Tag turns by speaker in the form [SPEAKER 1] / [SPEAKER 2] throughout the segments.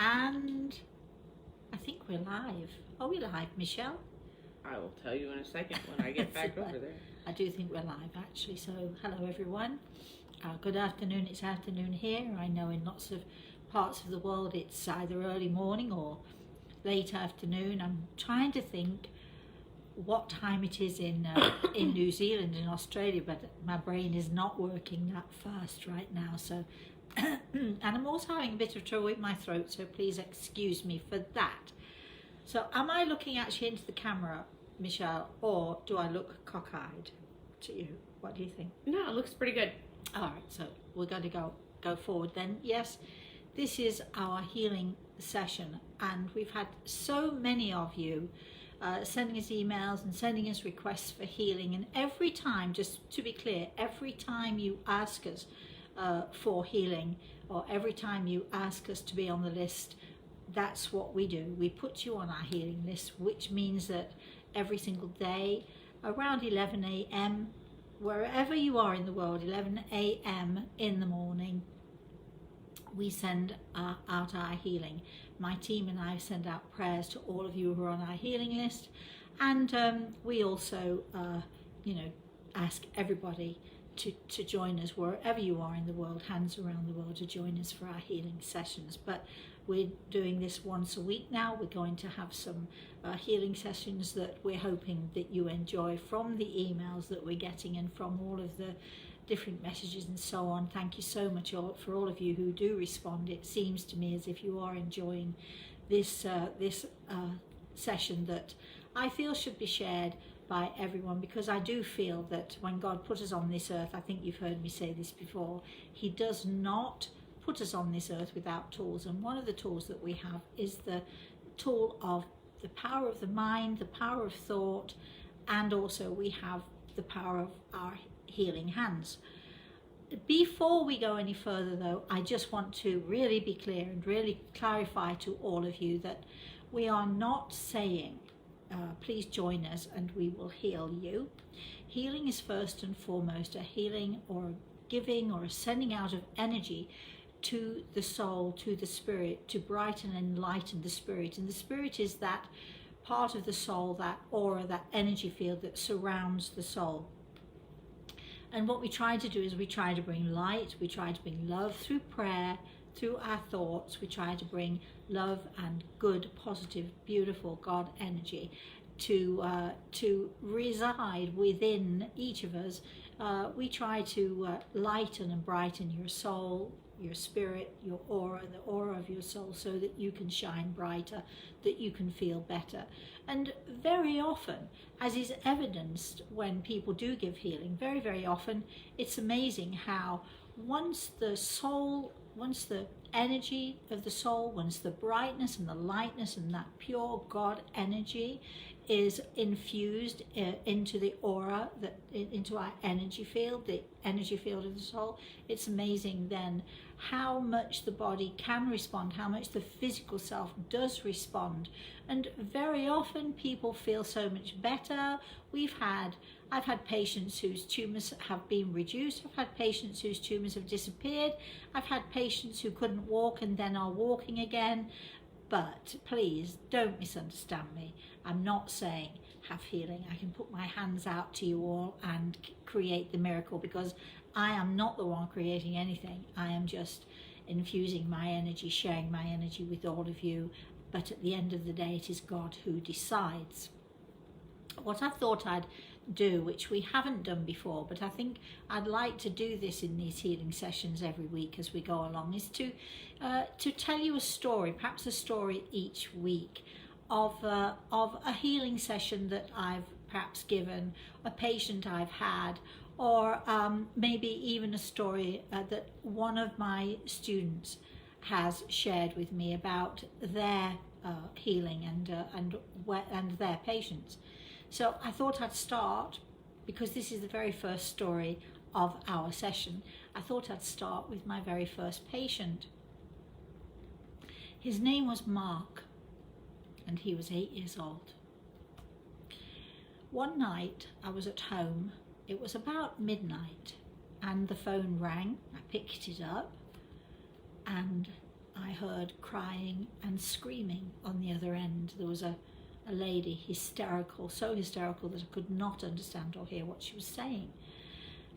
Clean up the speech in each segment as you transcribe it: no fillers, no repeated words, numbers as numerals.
[SPEAKER 1] And I think we're live. Are we live, Michelle?
[SPEAKER 2] I will tell you in a second when I get back over there.
[SPEAKER 1] I do think we're live actually. So hello everyone. Good afternoon. It's afternoon here. I know in lots of parts of the world it's either early morning or late afternoon. I'm trying to think what time it is in New Zealand and Australia, but my brain is not working that fast right now. So and I'm also having a bit of trouble with my throat, so please excuse me for that. So am I looking actually into the camera, Michelle, or do I look cockeyed to you? What do you think?
[SPEAKER 2] No, it looks pretty good.
[SPEAKER 1] All right, so we're going to go forward then. Yes, this is our healing session, and we've had so many of you sending us emails and sending us requests for healing, and every time, just to be clear, every time you ask us for healing, or every time you ask us to be on the list, that's what we do. We put you on our healing list, which means that every single day around 11 a.m. wherever you are in the world, 11 a.m. in the morning, we send out our healing. My team and I send out prayers to all of you who are on our healing list, and we also ask everybody to join us wherever you are in the world, hands around the world, to join us for our healing sessions. But we're doing this once a week now. We're going to have some healing sessions that we're hoping that you enjoy, from the emails that we're getting and from all of the different messages and so on. Thank you so much for all of you who do respond. It seems to me as if you are enjoying this session that I feel should be shared by everyone, because I do feel that when God put us on this earth, I think you've heard me say this before, he does not put us on this earth without tools, and one of the tools that we have is the tool of the power of the mind, the power of thought, and also we have the power of our healing hands. Before we go any further though, I just want to really be clear and really clarify to all of you that we are not saying please join us and we will heal you. Healing is first and foremost a healing or a giving or a sending out of energy to the soul, to the spirit, to brighten and enlighten the spirit. And the spirit is that part of the soul, that aura, that energy field that surrounds the soul. And what we try to do is we try to bring light, we try to bring love through prayer, through our thoughts. We try to bring love and good, positive, beautiful God energy to reside within each of us. We try to lighten and brighten your soul, your spirit, your aura, the aura of your soul, so that you can shine brighter, that you can feel better. And very often, as is evidenced when people do give healing, very, very often, it's amazing how once the energy of the soul, once the brightness and the lightness and that pure God energy is infused into the aura, into our energy field, the energy field of the soul, it's amazing then how much the body can respond, how much the physical self does respond. And very often people feel so much better. I've had patients whose tumours have been reduced. I've had patients whose tumours have disappeared. I've had patients who couldn't walk and then are walking again. But please don't misunderstand me. I'm not saying have healing. I can put my hands out to you all and create the miracle, because I am not the one creating anything. I am just infusing my energy, sharing my energy with all of you. But at the end of the day, it is God who decides. What I thought I'd do, which we haven't done before, but I think I'd like to do this in these healing sessions every week as we go along, is to tell you a story, perhaps a story each week of a healing session that I've perhaps given, a patient I've had, or maybe even a story that one of my students has shared with me about their healing and their patients. So I thought I'd start, because this is the very first story of our session, I thought I'd start with my very first patient. His name was Mark, and he was 8 years old. One night I was at home. It was about midnight, and the phone rang. I picked it up, and I heard crying and screaming on the other end. There was a lady, hysterical, so hysterical that I could not understand or hear what she was saying.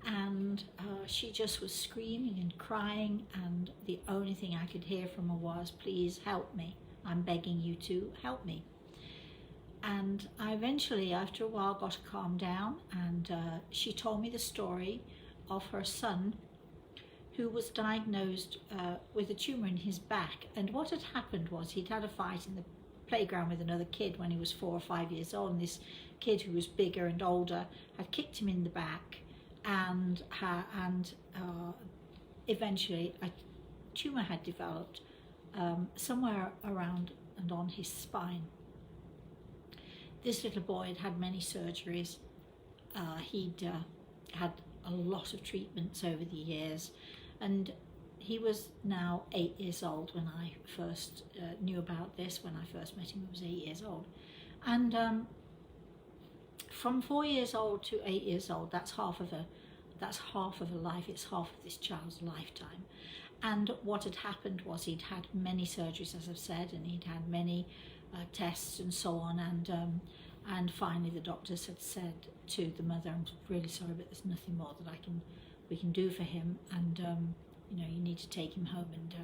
[SPEAKER 1] And she just was screaming and crying, and the only thing I could hear from her was, "Please help me. I'm begging you to help me." And I eventually, after a while, got her calmed down, and she told me the story of her son who was diagnosed with a tumour in his back. And what had happened was he'd had a fight in the playground with another kid when he was 4 or 5 years old, and this kid who was bigger and older had kicked him in the back, and eventually a tumour had developed somewhere around and on his spine. This little boy had had many surgeries. He'd had a lot of treatments over the years, and he was now 8 years old when I first knew about this. When I first met him, he was 8 years old. And from 4 years old to 8 years old, that's half of a life. It's half of this child's lifetime. And what had happened was he'd had many surgeries, as I've said, and he'd had many tests and so on. And finally, the doctors had said to the mother, "I'm really sorry, but there's nothing more that we can do for him, and you need to take him home and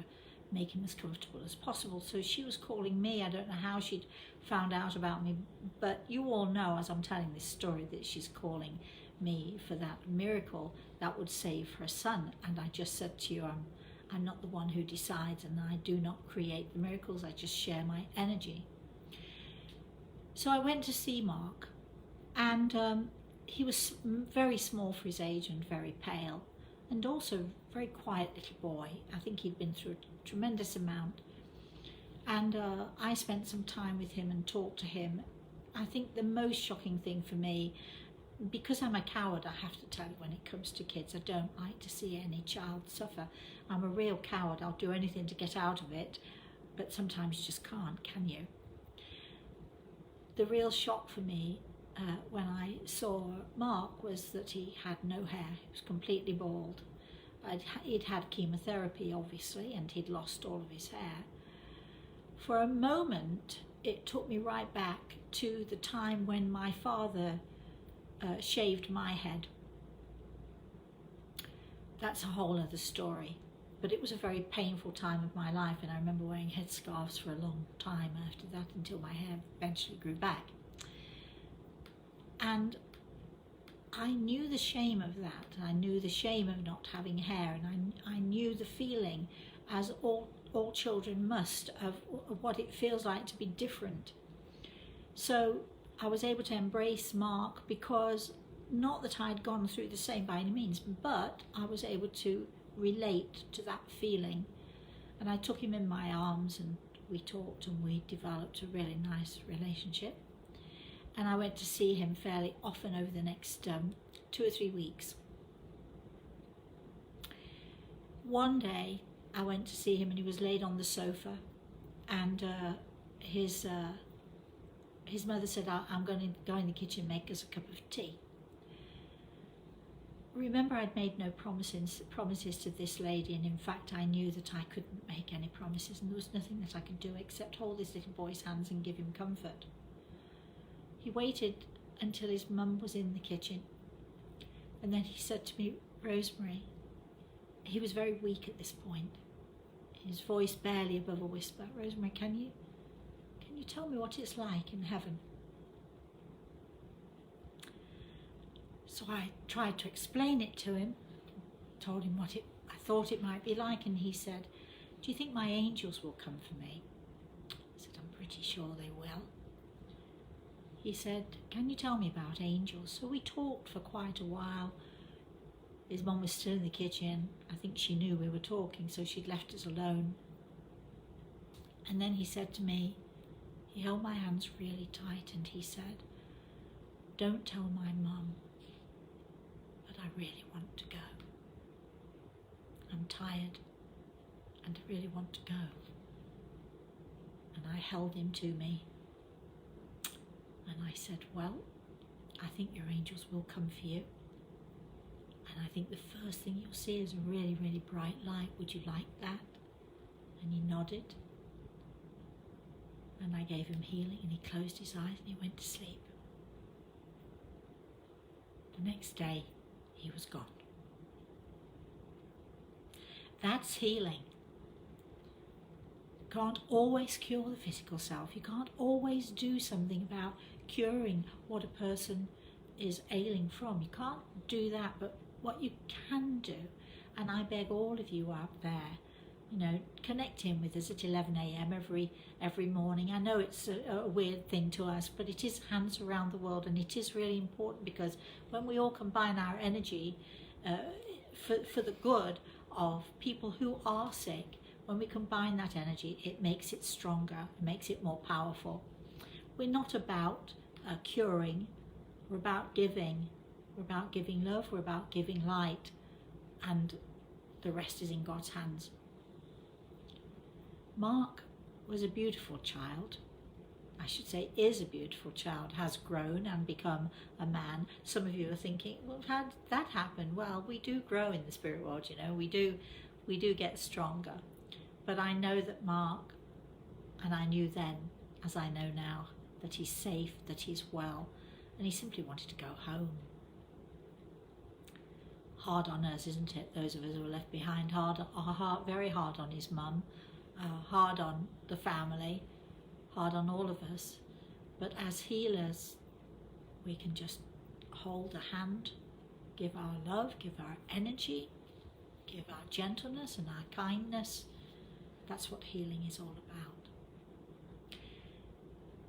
[SPEAKER 1] make him as comfortable as possible." So she was calling me. I don't know how she'd found out about me, but you all know, as I'm telling this story, that she's calling me for that miracle that would save her son. And I just said to you, I'm not the one who decides, and I do not create the miracles. I just share my energy. So I went to see Mark, and he was very small for his age and very pale, and also a very quiet little boy. I think he'd been through a tremendous amount. And I spent some time with him and talked to him. I think the most shocking thing for me, because I'm a coward, I have to tell you, when it comes to kids, I don't like to see any child suffer. I'm a real coward. I'll do anything to get out of it, but sometimes you just can't, can you? The real shock for me when I saw Mark was that he had no hair. He was completely bald. He'd had chemotherapy, obviously, and he'd lost all of his hair. For a moment, it took me right back to the time when my father shaved my head. That's a whole other story. But it was a very painful time of my life, and I remember wearing headscarves for a long time after that, until my hair eventually grew back. And I knew the shame of that. I knew the shame of not having hair, and I knew the feeling, as all children must, of what it feels like to be different. So I was able to embrace Mark, because not that I'd gone through the same by any means, but I was able to relate to that feeling. And I took him in my arms, and we talked, and we developed a really nice relationship. And I went to see him fairly often over the next 2 or 3 weeks. One day I went to see him, and he was laid on the sofa, and his mother said, "I'm going to go in the kitchen and make us a cup of tea." Remember, I'd made no promises to this lady, and in fact I knew that I couldn't make any promises, and there was nothing that I could do except hold this little boy's hands and give him comfort. He waited until his mum was in the kitchen, and then he said to me, "Rosemary," he was very weak at this point, his voice barely above a whisper, "Rosemary, can you tell me what it's like in heaven?" So I tried to explain it to him, told him what I thought it might be like, and he said, "Do you think my angels will come for me?" I said, "I'm pretty sure they will." He said, "Can you tell me about angels?" So we talked for quite a while. His mum was still in the kitchen. I think she knew we were talking, so she'd left us alone. And then he said to me, he held my hands really tight, and he said, "Don't tell my mum, but I really want to go. I'm tired, and I really want to go." And I held him to me, and I said, "Well, I think your angels will come for you. And I think the first thing you'll see is a really, really bright light. Would you like that?" And he nodded. And I gave him healing, and he closed his eyes and he went to sleep. The next day, he was gone. That's healing. You can't always cure the physical self. You can't always do something about curing what a person is ailing from. You can't do that, but what you can do, and I beg all of you out there, connect in with us at 11 a.m. every morning. I know it's a weird thing to us, but it is Hands Around the World, and it is really important, because when we all combine our energy for the good of people who are sick, when we combine that energy, it makes it stronger, it makes it more powerful. We're not about curing, we're about giving. We're about giving love, we're about giving light, and the rest is in God's hands. Mark was a beautiful child. I should say is a beautiful child, has grown and become a man. Some of you are thinking, well, how did that happen? Well, we do grow in the spirit world, we do get stronger. But I know that Mark, and I knew then, as I know now, that he's safe, that he's well, and he simply wanted to go home. Hard on us, isn't it? Those of us who are left behind, very hard on his mum, hard on the family, hard on all of us. But as healers, we can just hold a hand, give our love, give our energy, give our gentleness and our kindness. That's what healing is all about.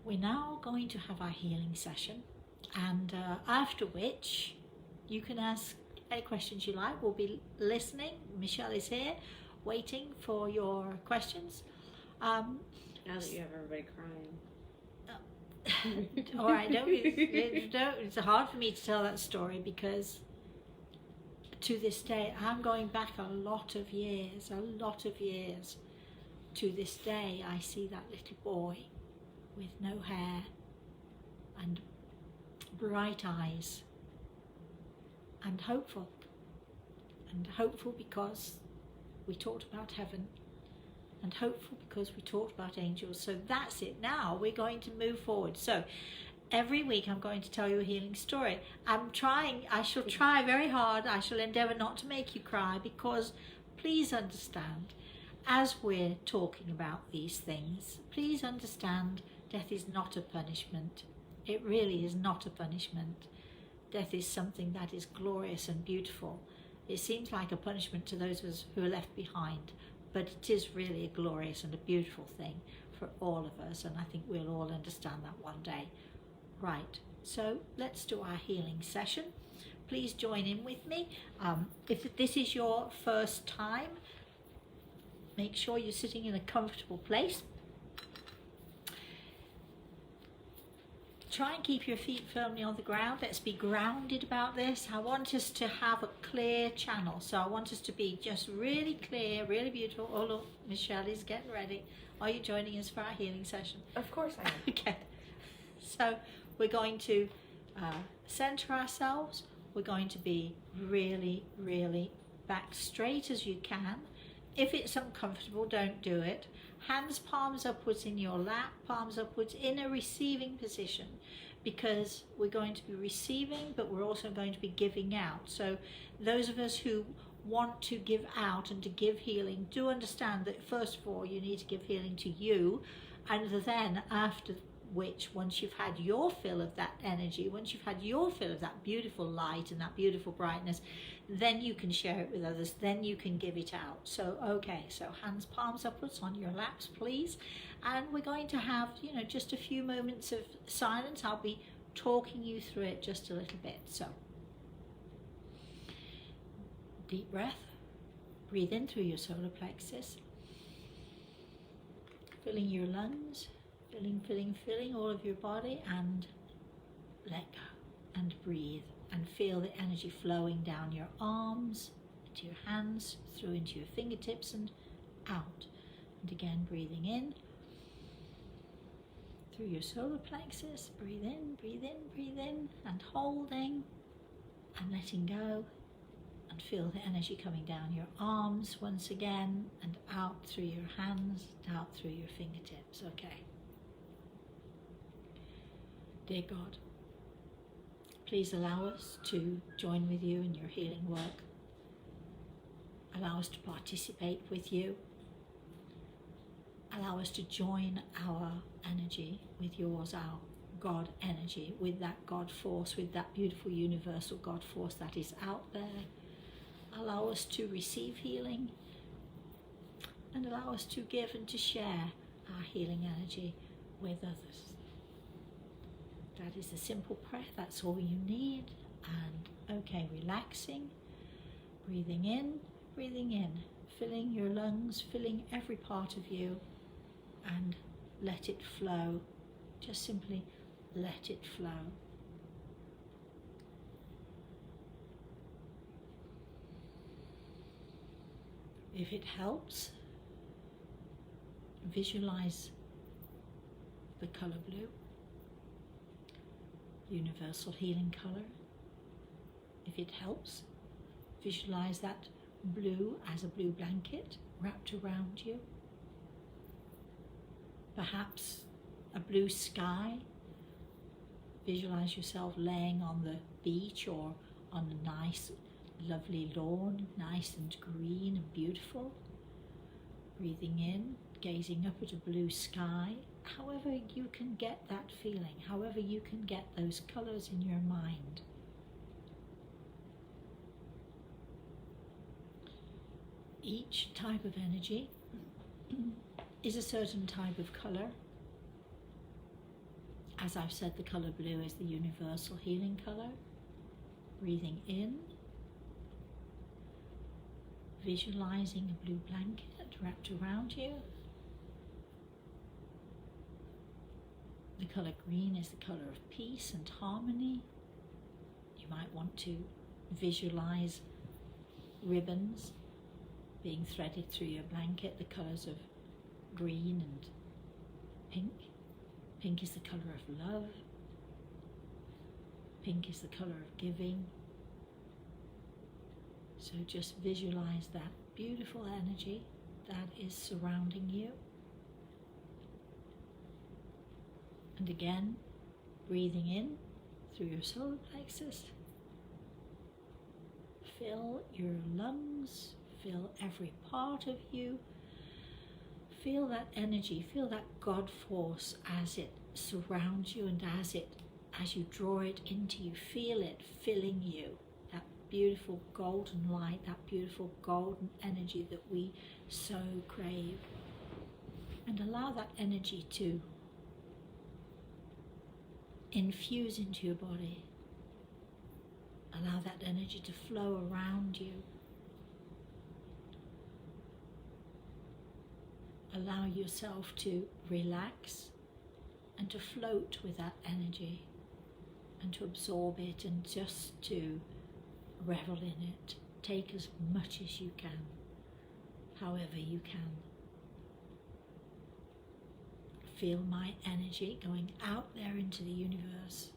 [SPEAKER 1] We're now going to have our healing session, and after which you can ask any questions you like. We'll be listening. Michelle is here waiting for your questions.
[SPEAKER 2] Now that you have everybody crying.
[SPEAKER 1] All right, it's hard for me to tell that story, because to this day, I'm going back a lot of years. To this day, I see that little boy with no hair and bright eyes, and hopeful because we talked about heaven, and hopeful because we talked about angels. So that's it. Now we're going to move forward. So every week I'm going to tell you a healing story. I shall try very hard. I shall endeavour not to make you cry, because please understand, as we're talking about these things, please understand, death is not a punishment. It really is not a punishment. Death is something that is glorious and beautiful. It seems like a punishment to those of us who are left behind, but it is really a glorious and a beautiful thing for all of us, and I think we'll all understand that one day. Right, so let's do our healing session. Please join in with me. If this is your first time, make sure you're sitting in a comfortable place. Try and keep your feet firmly on the ground. Let's be grounded about this. I want us to have a clear channel. So I want us to be just really clear, really beautiful. Oh, look, Michelle is getting ready. Are you joining us for our healing session?
[SPEAKER 2] Of course I am.
[SPEAKER 1] Okay. So we're going to center ourselves. We're going to be really, really back straight as you can. If it's uncomfortable, don't do it. Hands palms upwards in your lap, palms upwards in a receiving position, because we're going to be receiving, but we're also going to be giving out. So those of us who want to give out and to give healing, do understand that first of all you need to give healing to you, and then after which, once you've had your fill of that energy, once you've had your fill of that beautiful light and that beautiful brightness, then you can share it with others, then you can give it out. So okay, so hands palms upwards on your laps, please, and we're going to have just a few moments of silence. I'll be talking you through it just a little bit. So deep breath, breathe in through your solar plexus, filling your lungs, filling all of your body, and let go and breathe and feel the energy flowing down your arms, into your hands, through into your fingertips and out. And again, breathing in through your solar plexus, breathe in, and holding and letting go and And feel the energy coming down your arms once again and out through your hands, out through your fingertips. Okay. Dear God, please allow us to join with you in your healing work. Allow us to participate with you. Allow us to join our energy with yours, our God energy, with that God force, with that beautiful universal God force that is out there. Allow us to receive healing and allow us to give and to share our healing energy with others. That is a simple prayer, that's all you need. And okay, relaxing, breathing in, filling your lungs, filling every part of you, and let it flow. Just simply let it flow. If it helps, visualize the color blue, universal healing color. If it helps, visualize that blue as a blue blanket wrapped around you. Perhaps a blue sky. Visualize yourself laying on the beach or on a nice, lovely lawn, nice and green and beautiful. Breathing in, gazing up at a blue sky. However you can get that feeling, however you can get those colours in your mind. Each type of energy is a certain type of colour. As I've said, the colour blue is the universal healing colour. Breathing in, visualising a blue blanket wrapped around you. The colour green is the colour of peace and harmony. You might want to visualise ribbons being threaded through your blanket, the colours of green and pink. Pink is the colour of love. Pink is the colour of giving. So just visualise that beautiful energy that is surrounding you. And again, breathing in through your solar plexus. Fill your lungs, fill every part of you. Feel that energy, feel that God force as it surrounds you and as you draw it into you. Feel it filling you, that beautiful golden light, that beautiful golden energy that we so crave. And allow that energy to infuse into your body. Allow that energy to flow around you. Allow yourself to relax and to float with that energy and to absorb it and just to revel in it. Take as much as you can, however you can. Feel my energy going out there into the universe.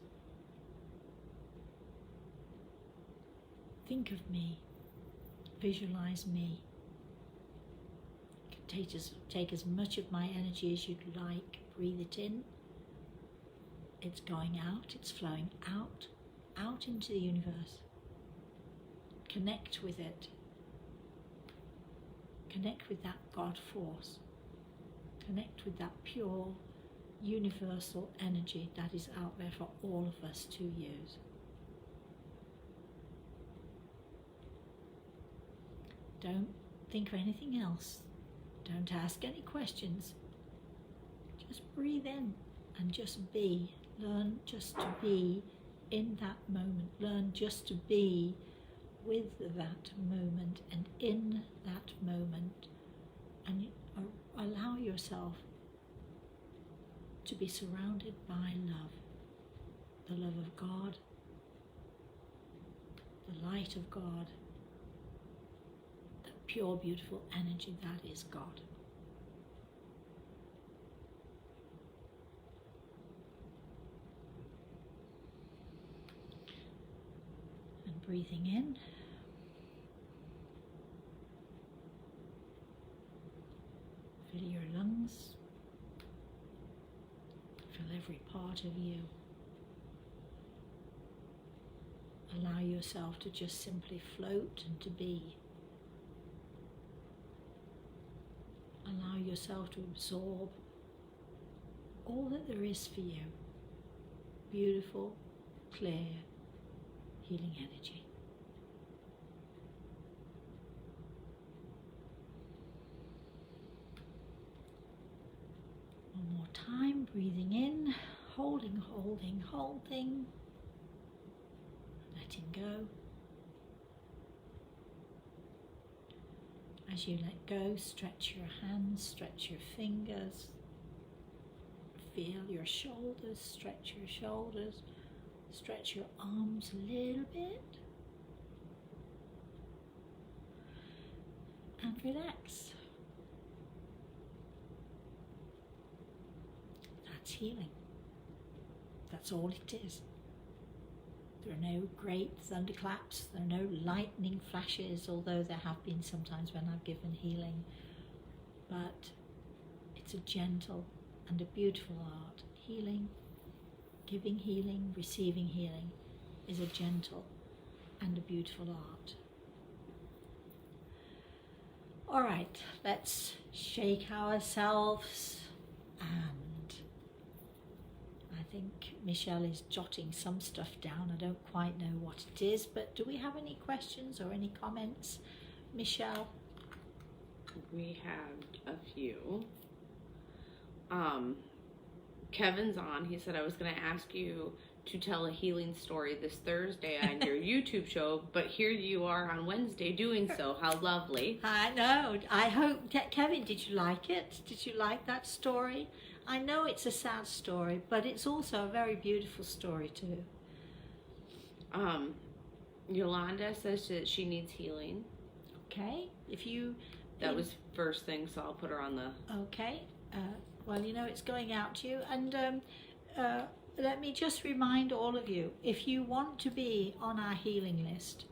[SPEAKER 1] Think of me. Visualize me. Take as much of my energy as you'd like. Breathe it in. It's going out. It's flowing out into the universe. Connect with it. Connect with that God force. Connect with that pure, universal energy that is out there for all of us to use. Don't think of anything else. Don't ask any questions. Just breathe in and just be. Learn just to be in that moment. Learn just to be with that moment and in that moment. And allow yourself to be surrounded by love. The love of God. The light of God. Pure, beautiful energy that is God. And breathing in, Fill your lungs. Fill every part of you. Allow yourself to just simply float and to be. Allow yourself to absorb all that there is for you. Beautiful, clear, healing energy. One more time, breathing in, holding, holding, holding, letting go. As you let go, stretch your hands, stretch your fingers, feel your shoulders, stretch your shoulders, stretch your arms a little bit, and relax. That's healing. That's all it is. There are no great thunderclaps, there are no lightning flashes, although there have been sometimes when I've given healing. But it's a gentle and a beautiful art. Healing, giving healing, receiving healing is a gentle and a beautiful art. All right, let's shake ourselves, and I think Michelle is jotting some stuff down. I don't quite know what it is, but do we have any questions or any comments, Michelle?
[SPEAKER 2] We have a few. Kevin's on. He said I was going to ask you to tell a healing story this Thursday on your YouTube show, but here you are on Wednesday doing so. How lovely.
[SPEAKER 1] I know. I hope, Kevin, did you like it? Did you like that story? I know it's a sad story, but it's also a very beautiful story too.
[SPEAKER 2] Yolanda says that she needs healing.
[SPEAKER 1] Okay.
[SPEAKER 2] That was first thing, so I'll put her on the...
[SPEAKER 1] Okay. Well, you know, it's going out to you. And let me just remind all of you, if you want to be on our healing list,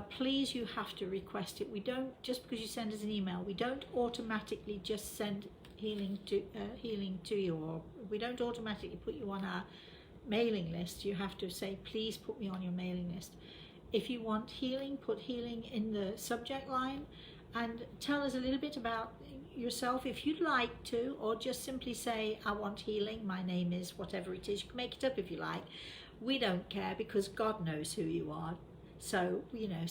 [SPEAKER 1] please, you have to request it. We don't, just because you send us an email, we don't automatically just send healing to you, or we don't automatically put you on our mailing list. You have to say, please put me on your mailing list. If you want healing, put healing in the subject line and tell us a little bit about yourself if you'd like to, or just simply say, I want healing, my name is whatever it is. You can make it up if you like. We don't care, because God knows who you are. So, you know,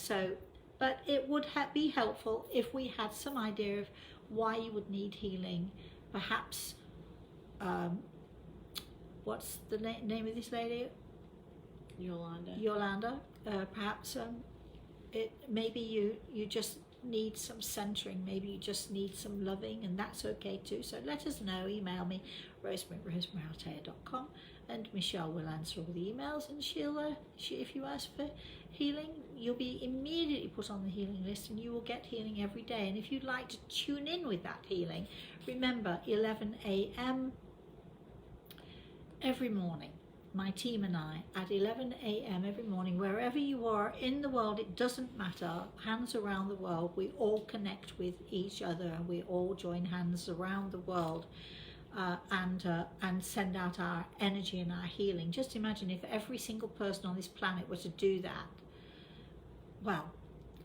[SPEAKER 1] but it would be helpful if we had some idea of why you would need healing. Perhaps, what's the name of this lady? Yolanda. Perhaps maybe you just need some centering, maybe you just need some loving, and that's okay too. So let us know. Email me, rosemaryltea.com, and Michelle will answer all the emails, and if you ask for healing, you'll be immediately put on the healing list, and you will get healing every day. And if you'd like to tune in with that healing, remember 11 a.m. every morning. My team and I, at 11 a.m. every morning, wherever you are in the world, it doesn't matter, hands around the world, we all connect with each other, and we all join hands around the world and send out our energy and our healing. Just imagine if every single person on this planet were to do that. Well,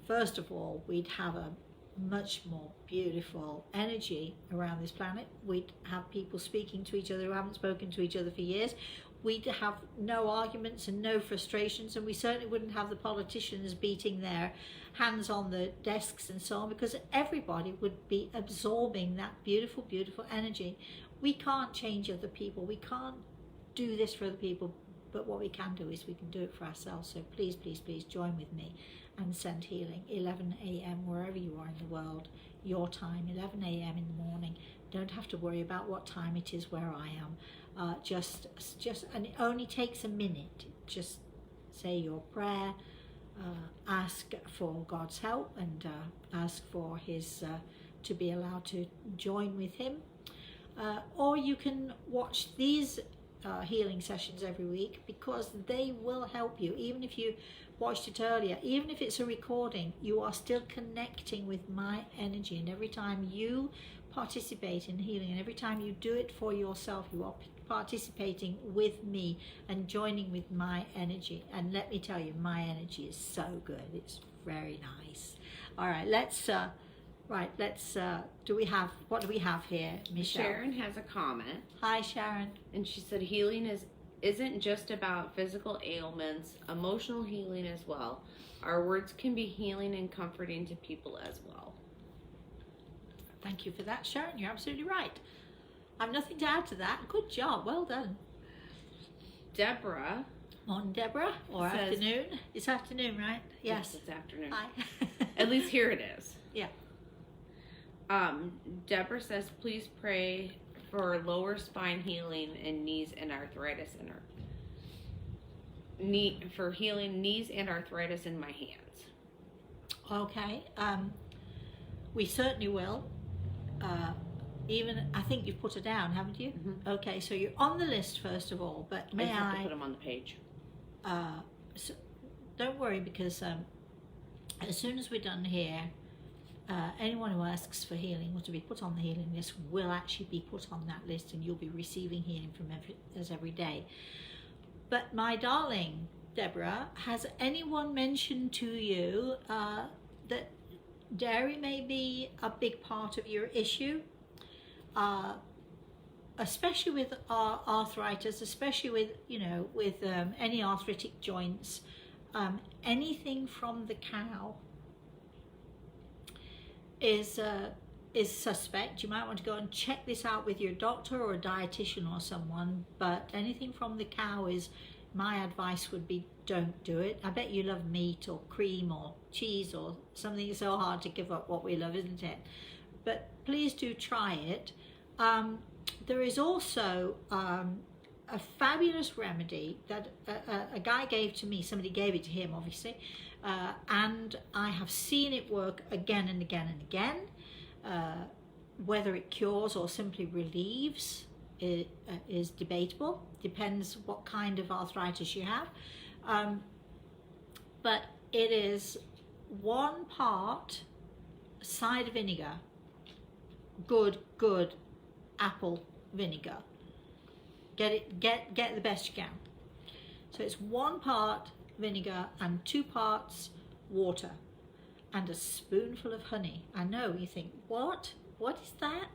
[SPEAKER 1] first of all, we'd have a much more beautiful energy around this planet. We'd have people speaking to each other who haven't spoken to each other for years. We'd have no arguments and no frustrations, and we certainly wouldn't have the politicians beating their hands on the desks and so on, because everybody would be absorbing that beautiful, beautiful energy. We can't change other people. We can't do this for other people, but what we can do is we can do it for ourselves. So please, please, please join with me and send healing. 11 a.m. wherever you are in the world, your time, 11 a.m. in the morning. Don't have to worry about what time it is where I am. Just, and it only takes a minute. Just say your prayer, ask for God's help, and ask for His to be allowed to join with Him. Or you can watch these healing sessions every week, because they will help you. Even if you watched it earlier, even if it's a recording, you are still connecting with my energy. And every time you participate in healing, and every time you do it for yourself, you are participating with me and joining with my energy. And let me tell you, my energy is so good. It's very nice. All right, let's what do we have here, Michelle?
[SPEAKER 2] Sharon has a comment.
[SPEAKER 1] Hi, Sharon.
[SPEAKER 2] And she said healing isn't just about physical ailments, emotional healing as well. Our words can be healing and comforting to people as well.
[SPEAKER 1] Thank you for that, Sharon. You're absolutely right. I've nothing to add to that. Good job. Well done.
[SPEAKER 2] Deborah.
[SPEAKER 1] Morning, Deborah. Or
[SPEAKER 2] says,
[SPEAKER 1] afternoon. It's afternoon, right? Yes.
[SPEAKER 2] It's afternoon.
[SPEAKER 1] Hi.
[SPEAKER 2] At least here it is.
[SPEAKER 1] Yeah.
[SPEAKER 2] Deborah says, please pray for lower spine healing and knees and arthritis in for healing knees and arthritis in my hands.
[SPEAKER 1] Okay. We certainly will. Even I think you've put it down, haven't you?
[SPEAKER 2] Mm-hmm.
[SPEAKER 1] Okay, so you're on the list first of all, but may
[SPEAKER 2] I just have
[SPEAKER 1] I
[SPEAKER 2] to put them on the page.
[SPEAKER 1] So don't worry, because as soon as we're done here, anyone who asks for healing or to be put on the healing list will actually be put on that list, and you'll be receiving healing from us every day. But my darling Deborah, has anyone mentioned to you that dairy may be a big part of your issue? Especially with arthritis, especially with any arthritic joints, anything from the cow is suspect. You might want to go and check this out with your doctor or a dietitian or someone, but anything from the cow is, my advice would be, don't do it. I bet you love meat or cream or cheese or something. It's so hard to give up what we love, isn't it? But please do try it. There is also a fabulous remedy that a guy gave to me. Somebody gave it to him, obviously, and I have seen it work again and again and again. Whether it cures or simply relieves is debatable. Depends what kind of arthritis you have. But it is 1 part cider vinegar, good apple vinegar. Get the best you can. So it's 1 part vinegar and 2 parts water and a spoonful of honey. I know you think, what is that?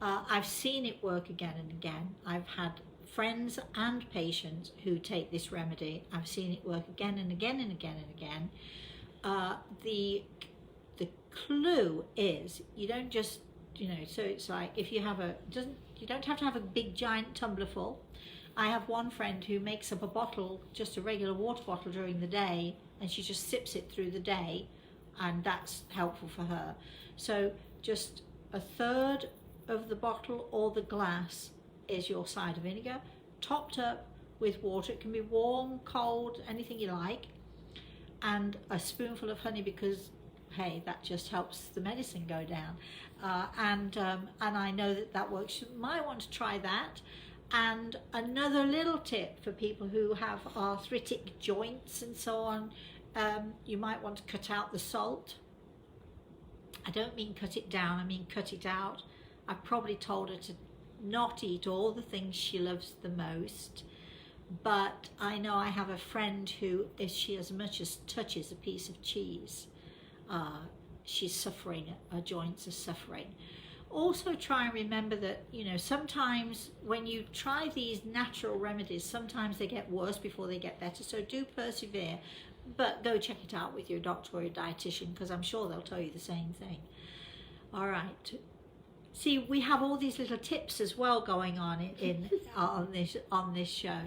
[SPEAKER 1] I've seen it work again and again. I've had friends and patients who take this remedy. I've seen it work again and again and again and again. The clue is, you don't just, so it's like, if you have you don't have to have a big giant tumbler full. I have one friend who makes up a bottle, just a regular water bottle during the day, and she just sips it through the day, and that's helpful for her. So just 1/3 of the bottle or the glass is your cider vinegar, topped up with water. It can be warm, cold, anything you like, and a spoonful of honey, because hey, that just helps the medicine go down. And I know that works. You might want to try that. And another little tip for people who have arthritic joints and so on, you might want to cut out the salt. I don't mean cut it down, I mean cut it out. I probably told her to not eat all the things she loves the most, but I know I have a friend who, if she as much as touches a piece of cheese, she's suffering, her joints are suffering. Also try and remember that, sometimes when you try these natural remedies, sometimes they get worse before they get better, so do persevere, but go check it out with your doctor or your dietitian, because I'm sure they'll tell you the same thing. All right. See, we have all these little tips as well going on on this show,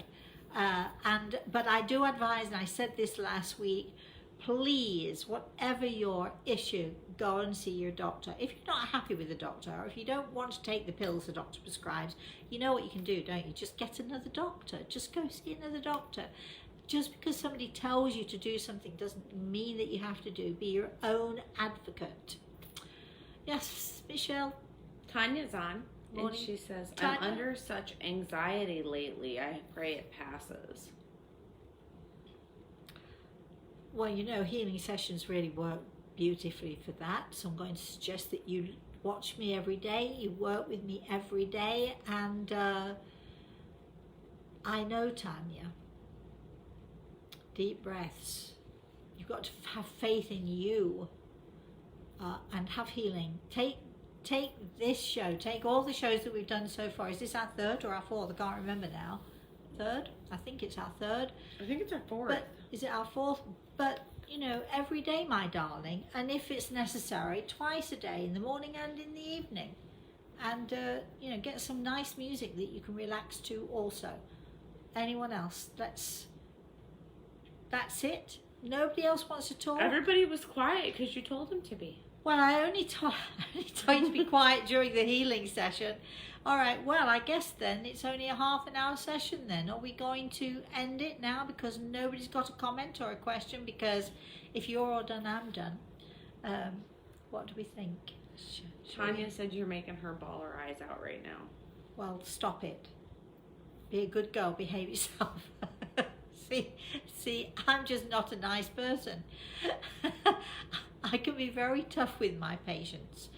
[SPEAKER 1] but I do advise, and I said this last week, please, whatever your issue, go and see your doctor. If you're not happy with the doctor, or if you don't want to take the pills the doctor prescribes, you know what you can do, don't you? Just get another doctor. Just go see another doctor. Just because somebody tells you to do something doesn't mean that you have to do. Be your own advocate. Yes, Michelle?
[SPEAKER 2] Tanya's on.
[SPEAKER 1] Morning.
[SPEAKER 2] And she says,
[SPEAKER 1] Tanya?
[SPEAKER 2] I'm under such anxiety lately. I pray it passes.
[SPEAKER 1] Well, you know, healing sessions really work beautifully for that. So I'm going to suggest that you watch me every day, you work with me every day, and I know, Tanya, deep breaths. You've got to have faith in you and have healing. Take this show, take all the shows that we've done so far. Is this our third or our fourth? I can't remember now. Third? I think it's our third.
[SPEAKER 2] I think it's our fourth.
[SPEAKER 1] But is it our fourth? But, you know, every day, my darling, and if it's necessary, twice a day, in the morning and in the evening. And, you know, get some nice music that you can relax to also. Anyone else? That's it? Nobody else wants to talk?
[SPEAKER 2] Everybody was quiet because you told them to be.
[SPEAKER 1] Well, I only told you to be quiet during the healing session. All right, well, I guess then it's only a half an hour session then. Are we going to end it now because nobody's got a comment or a question? Because if you're all done, I'm done. What do we think?
[SPEAKER 2] Tanya said you're making her bawl her eyes out right now.
[SPEAKER 1] Well, stop it. Be a good girl, behave yourself. See, I'm just not a nice person. I can be very tough with my patients.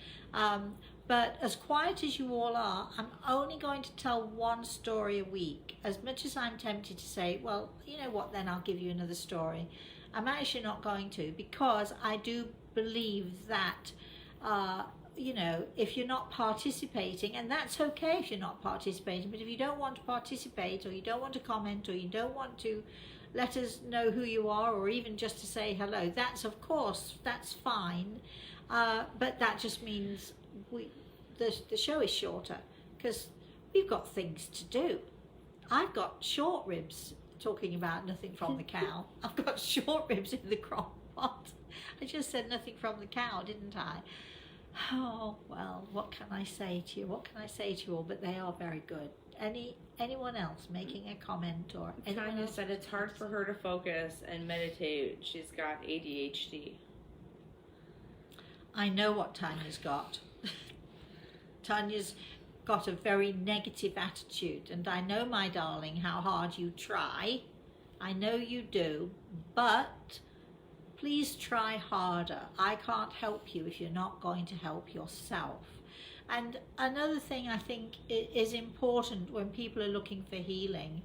[SPEAKER 1] But as quiet as you all are, I'm only going to tell one story a week. As much as I'm tempted to say, well, you know what, then I'll give you another story. I'm actually not going to, because I do believe that, you know, if you're not participating, and that's okay if you're not participating, but if you don't want to participate, or you don't want to comment, or you don't want to let us know who you are, or even just to say hello, that's, of course, that's fine. But that just means the show is shorter because we've got things to do. I've got short ribs, talking about nothing from the cow. I've got short ribs in the crock pot. I just said nothing from the cow, didn't I? Oh, well, what can I say to you? What can I say to you all? But they are very good. Anyone else making a comment or anyone
[SPEAKER 2] Tanya
[SPEAKER 1] else?
[SPEAKER 2] said it's hard for her to focus and meditate. She's got ADHD.
[SPEAKER 1] I know what Tanya's got. Tanya's got a very negative attitude, and I know, my darling, how hard you try. I know you do, but please try harder. I can't help you if you're not going to help yourself. And another thing I think is important when people are looking for healing,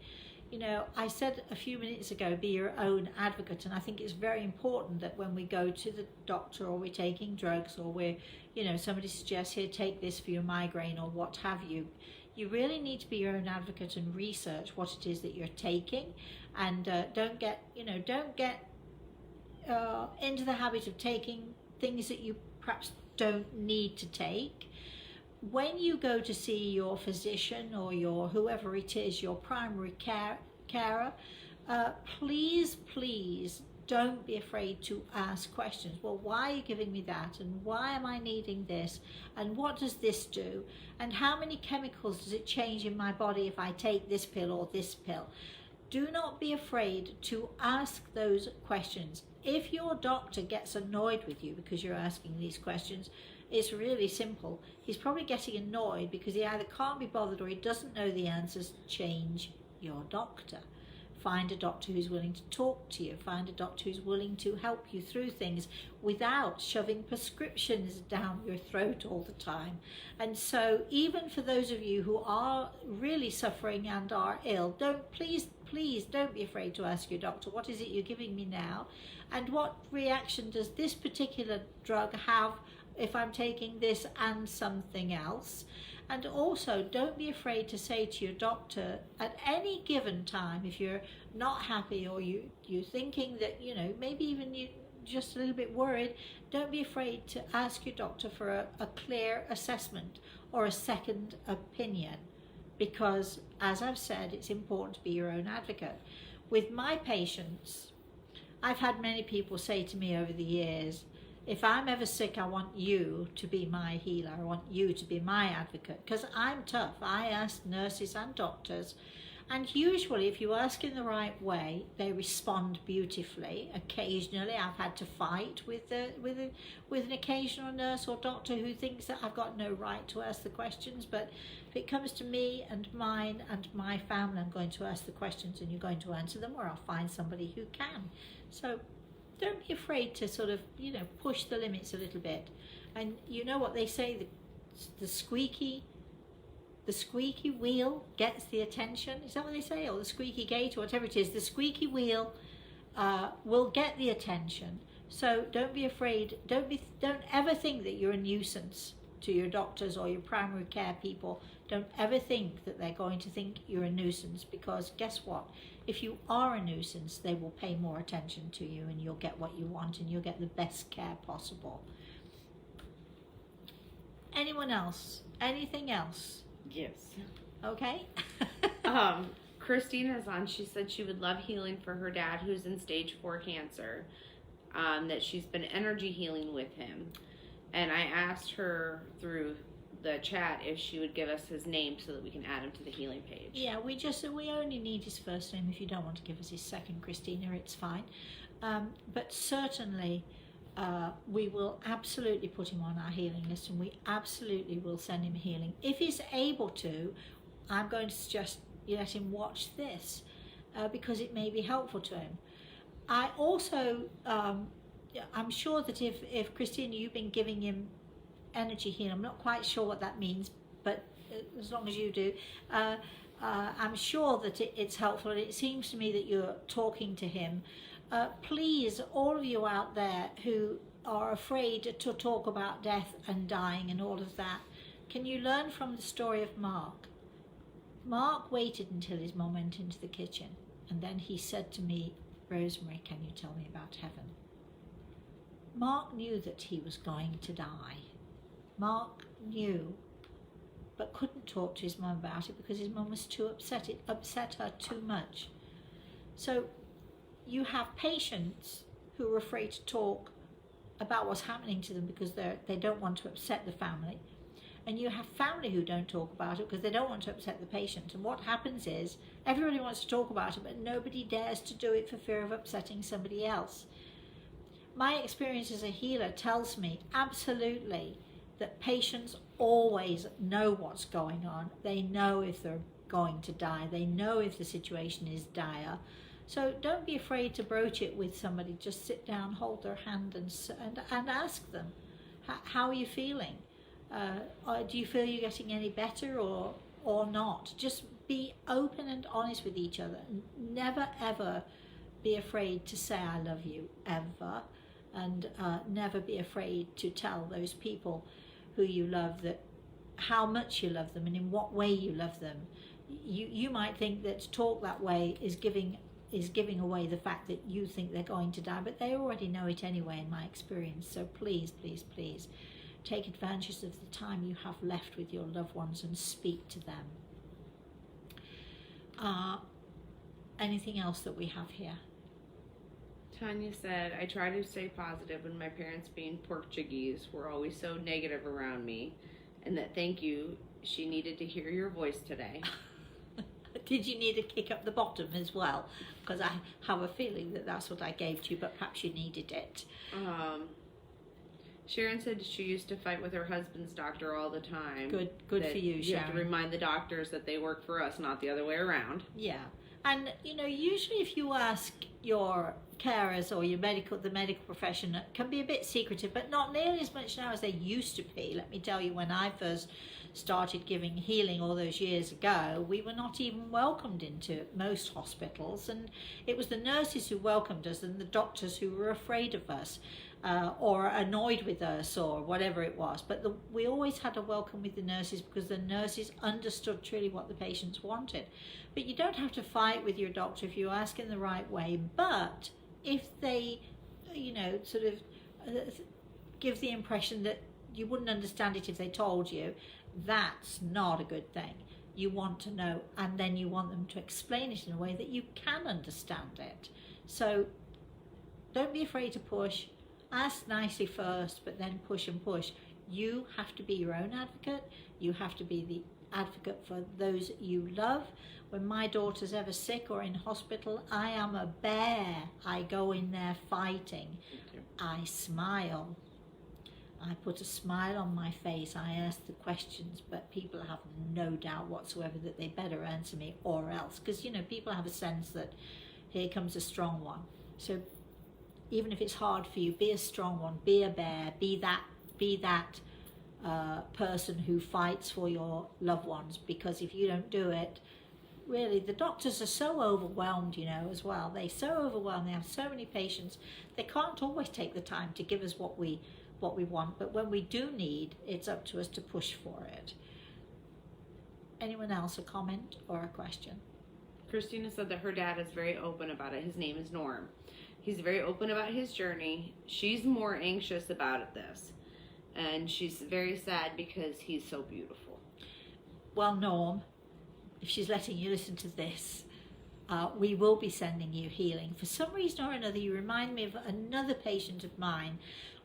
[SPEAKER 1] you know, I said a few minutes ago, be your own advocate. And I think it's very important that when we go to the doctor, or we're taking drugs, or we're, you know, somebody suggests, here, take this for your migraine or what have you, you really need to be your own advocate and research what it is that you're taking. And don't get into the habit of taking things that you perhaps don't need to take. When you go to see your physician or your whoever it is, your primary carer, please don't be afraid to ask questions. Well, why are you giving me that? And why am I needing this? And what does this do? And how many chemicals does it change in my body if I take this pill or this pill? Do not be afraid to ask those questions. If your doctor gets annoyed with you because you're asking these questions, it's really simple. He's probably getting annoyed because he either can't be bothered or he doesn't know the answers. Change your doctor. Find a doctor who's willing to talk to you. Find a doctor who's willing to help you through things without shoving prescriptions down your throat all the time. And so even for those of you who are really suffering and are ill, please don't be afraid to ask your doctor, what is it you're giving me now? And what reaction does this particular drug have if I'm taking this and something else? And also, don't be afraid to say to your doctor at any given time, if you're not happy or you're thinking that, you know, maybe even you're just a little bit worried, don't be afraid to ask your doctor for a clear assessment or a second opinion. Because, as I've said, it's important to be your own advocate. With my patients, I've had many people say to me over the years, if I'm ever sick, I want you to be my healer. I want you to be my advocate, because I'm tough. I ask nurses and doctors, And usually, if you ask in the right way, they respond beautifully. Occasionally, I've had to fight with an occasional nurse or doctor who thinks that I've got no right to ask the questions. But if it comes to me and mine and my family, I'm going to ask the questions, and you're going to answer them, or I'll find somebody who can. So don't be afraid to sort of, push the limits a little bit. And you know what they say, the squeaky wheel gets the attention. Is that what they say? Or the squeaky gate, or whatever it is. The squeaky wheel will get the attention. So don't be afraid. Don't ever think that you're a nuisance to your doctors or your primary care people. Don't ever think that they're going to think you're a nuisance, because guess what? If you are a nuisance, they will pay more attention to you, and you'll get what you want, and you'll get the best care possible. Anyone else? Anything else?
[SPEAKER 2] Yes.
[SPEAKER 1] Okay.
[SPEAKER 2] Christina's on. She said she would love healing for her dad, who's in stage 4 cancer. That she's been energy healing with him. And I asked her through the chat if she would give us his name so that we can add him to the healing page.
[SPEAKER 1] Yeah, we only need his first name. If you don't want to give us his second, Christina, it's fine. But certainly, we will absolutely put him on our healing list, and we absolutely will send him healing. If he's able to, I'm going to suggest you let him watch this, because it may be helpful to him. I also, I'm sure that if Christina, you've been giving him energy healing, I'm not quite sure what that means, but as long as you do, I'm sure that it's helpful. And it seems to me that you're talking to him. Please, all of you out there who are afraid to talk about death and dying and all of that, can you learn from the story of Mark? Mark waited until his mum went into the kitchen, and then he said to me, Rosemary, can you tell me about heaven? Mark knew that he was going to die. Mark knew, but couldn't talk to his mum about it because his mum was too upset. It upset her too much. So you have patients who are afraid to talk about what's happening to them because they don't want to upset the family. And you have family who don't talk about it because they don't want to upset the patient. And what happens is everybody wants to talk about it, but nobody dares to do it for fear of upsetting somebody else. My experience as a healer tells me absolutely that patients always know what's going on. They know if they're going to die. They know if the situation is dire. So don't be afraid to broach it with somebody. Just sit down, hold their hand, and ask them, how are you feeling? Do you feel you're getting any better or not? Just be open and honest with each other. Never ever be afraid to say I love you, ever. And never be afraid to tell those people who you love that how much you love them and in what way you love them. You might think that to talk that way is giving away the fact that you think they're going to die, but they already know it anyway, in my experience. So please, please, please, take advantage of the time you have left with your loved ones and speak to them. Anything else that we have here?
[SPEAKER 2] Tanya said, I try to stay positive when my parents, being Portuguese, were always so negative around me, and that thank you, she needed to hear your voice today.
[SPEAKER 1] Did you need a kick up the bottom as well? Because I have a feeling that that's what I gave to you, but perhaps you needed it.
[SPEAKER 2] Sharon said she used to fight with her husband's doctor all the time.
[SPEAKER 1] Good for you, Sharon.
[SPEAKER 2] You have to remind the doctors that they work for us, not the other way around.
[SPEAKER 1] Yeah. And, usually if you ask your carers or the medical profession, it can be a bit secretive, but not nearly as much now as they used to be. Let me tell you, when I first started giving healing all those years ago, we were not even welcomed into most hospitals, and it was the nurses who welcomed us and the doctors who were afraid of us or annoyed with us or whatever it was. But we always had a welcome with the nurses because the nurses understood truly what the patients wanted. But you don't have to fight with your doctor if you ask in the right way. But if they, sort of give the impression that you wouldn't understand it if they told you, that's not a good thing. You want to know, and then you want them to explain it in a way that you can understand it. So don't be afraid to push. Ask nicely first, but then push and push. You have to be your own advocate. You have to be advocate for those you love. When my daughter's ever sick or in hospital, I am a bear. I go in there fighting. I smile. I put a smile on my face. I ask the questions, but people have no doubt whatsoever that they better answer me or else. Because, you know, people have a sense that here comes a strong one. So even if it's hard for you, be a strong one, be a bear, be that person who fights for your loved ones. Because if you don't do it, really, the doctors are so overwhelmed, you know, as well. They're so overwhelmed. They have so many patients. They can't always take the time to give us what we want, but when we do need, it's up to us to push for it. Anyone else a comment or a question?
[SPEAKER 2] Christina said that her dad is very open about it. His name is Norm. He's very open about his journey. She's more anxious about this, and she's very sad because he's so beautiful.
[SPEAKER 1] Well, Norm, if she's letting you listen to this, we will be sending you healing. For some reason or another, you remind me of another patient of mine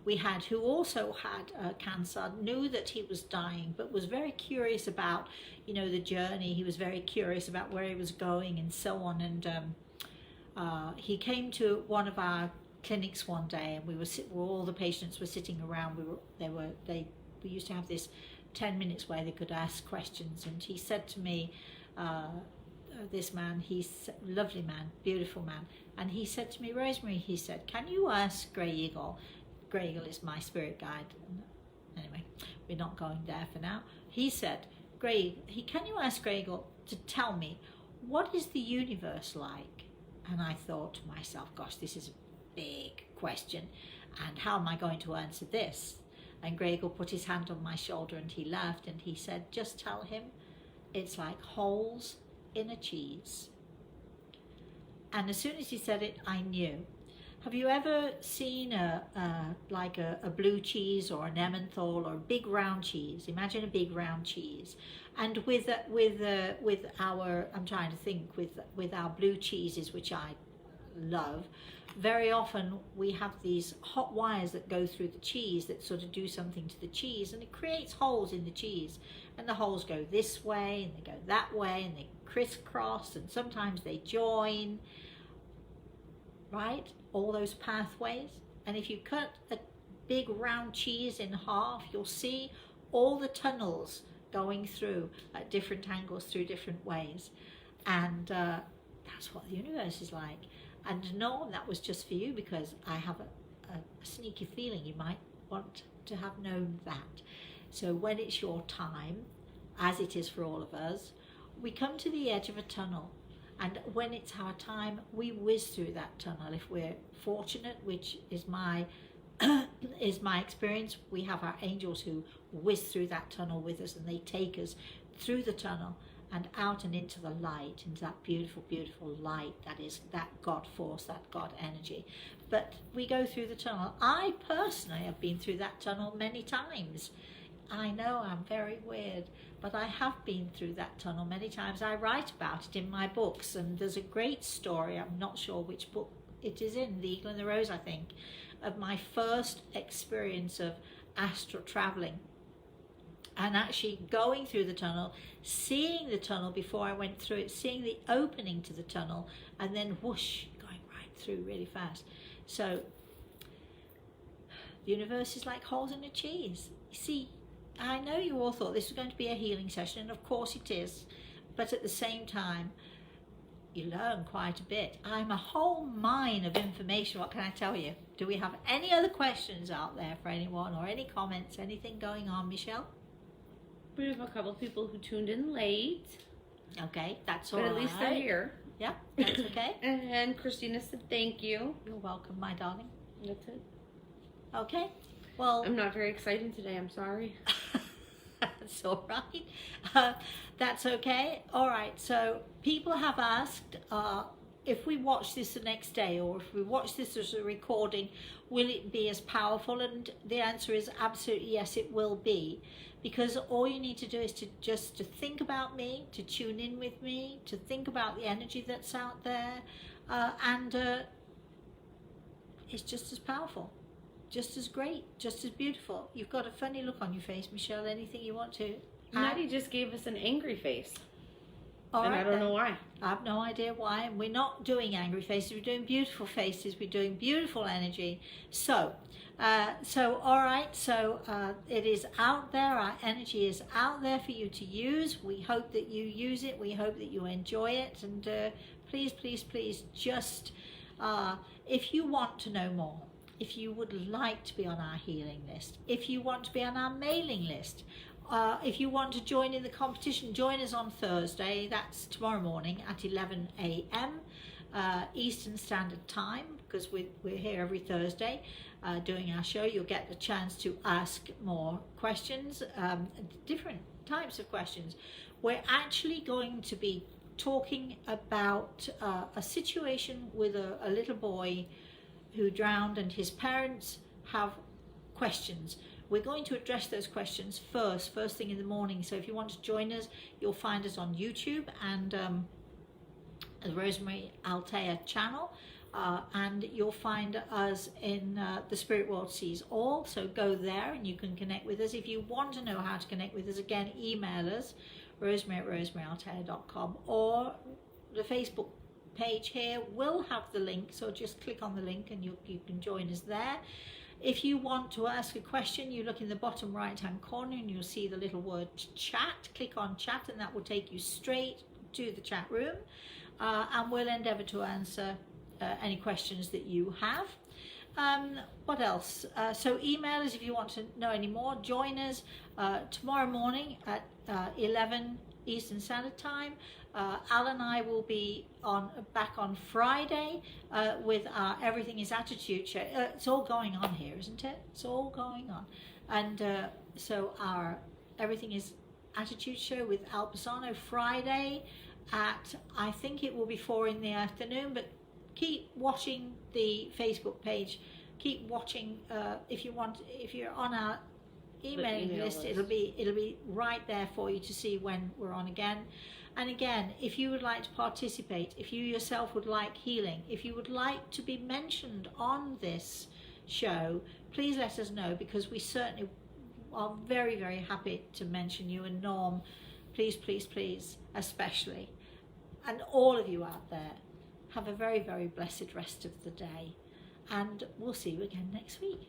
[SPEAKER 1] we had who also had cancer, knew that he was dying, but was very curious about, you know, the journey. He was very curious about where he was going and so on. And he came to one of our clinics one day, and we were all the patients were sitting around. We used to have this 10 minutes where they could ask questions, and he said to me, this man, he's a lovely man, beautiful man, and he said to me, Rosemary, he said, can you ask Grey Eagle? Grey Eagle is my spirit guide. Anyway, we're not going there for now. He said, can you ask Grey Eagle to tell me, what is the universe like? And I thought to myself, gosh, this is a big question, and how am I going to answer this? And Grey Eagle put his hand on my shoulder and he laughed and he said, just tell him it's like holes in a cheese. And as soon as he said it, I knew. Have you ever seen a blue cheese or an Emmenthal or a big round cheese? Imagine a big round cheese, and with our, I'm trying to think, with our blue cheeses, which I love, very often we have these hot wires that go through the cheese that sort of do something to the cheese, and it creates holes in the cheese, and the holes go this way and they go that way and they crisscross, and sometimes they join, right? All those pathways. And if you cut a big round cheese in half, you'll see all the tunnels going through at different angles through different ways. And that's what the universe is like. And no, that was just for you, because I have a sneaky feeling you might want to have known that. So when it's your time, as it is for all of us, we come to the edge of a tunnel. And when it's our time, we whiz through that tunnel. If we're fortunate, which is my experience, we have our angels who whiz through that tunnel with us, and they take us through the tunnel and out and into the light, into that beautiful, beautiful light that is that God force, that God energy. But we go through the tunnel. I personally have been through that tunnel many times. I know I'm very weird, but I have been through that tunnel many times. I write about it in my books, and there's a great story, I'm not sure which book it is in, The Eagle and the Rose, I think, of my first experience of astral traveling and actually going through the tunnel, seeing the tunnel before I went through it, seeing the opening to the tunnel, and then whoosh, going right through really fast. So the universe is like holes in a cheese. You see, I know you all thought this was going to be a healing session, and of course it is, but at the same time, you learn quite a bit. I'm a whole mine of information, what can I tell you? Do we have any other questions out there for anyone, or any comments, anything going on, Michelle?
[SPEAKER 2] We have a couple of people who tuned in late.
[SPEAKER 1] Okay, that's all right.
[SPEAKER 2] But at least they're here.
[SPEAKER 1] Yeah, that's okay.
[SPEAKER 2] And Christina said thank you.
[SPEAKER 1] You're welcome, my darling.
[SPEAKER 2] That's it.
[SPEAKER 1] Okay, well...
[SPEAKER 2] I'm not very excited today, I'm sorry.
[SPEAKER 1] That's all right. That's okay. All right, so people have asked if we watch this the next day, or if we watch this as a recording, will it be as powerful? And the answer is absolutely yes, it will be. Because all you need to do is to think about me, to tune in with me, to think about the energy that's out there, and it's just as powerful, just as great, just as beautiful. You've got a funny look on your face, Michelle. Anything you want to
[SPEAKER 2] Maddie just gave us an angry face.
[SPEAKER 1] All
[SPEAKER 2] and
[SPEAKER 1] right,
[SPEAKER 2] I don't
[SPEAKER 1] then.
[SPEAKER 2] know why.
[SPEAKER 1] I have no idea why. We're not doing angry faces. We're doing beautiful faces. We're doing beautiful energy. So all right. So it is out there. Our energy is out there for you to use. We hope that you use it. We hope that you enjoy it. And please, please, please, just if you want to know more, if you would like to be on our healing list, if you want to be on our mailing list, if you want to join in the competition, join us on Thursday. That's tomorrow morning at 11 a.m. Eastern Standard Time, because we're here every Thursday doing our show. You'll get the chance to ask more questions, different types of questions. We're actually going to be talking about a situation with a little boy who drowned, and his parents have questions. We're going to address those questions first thing in the morning. So if you want to join us, you'll find us on YouTube and the Rosemary Altea channel, and you'll find us in the Spirit World Sees All. So go there and you can connect with us. If you want to know how to connect with us, again, email us, rosemary@rosemaryaltea.com, or the Facebook page here will have the link, so just click on the link and you can join us there. If you want to ask a question, you look in the bottom right hand corner and you'll see the little word chat. Click on chat and that will take you straight to the chat room, and we'll endeavour to answer any questions that you have. What else? So email us if you want to know any more. Join us tomorrow morning at 11 Eastern Standard Time. Al and I will be back on Friday with our Everything is Attitude show. It's all going on here, isn't it? It's all going on. And so our Everything is Attitude show with Al Pisano Friday at, I think it will be 4 in the afternoon, but keep watching the Facebook page. Keep watching if you're on our email list, it'll be right there for you to see when we're on again. And again, if you would like to participate, if you yourself would like healing, if you would like to be mentioned on this show, please let us know, because we certainly are very, very happy to mention you. And Norm, please, please, please, especially. And all of you out there, have a very, very blessed rest of the day. And we'll see you again next week.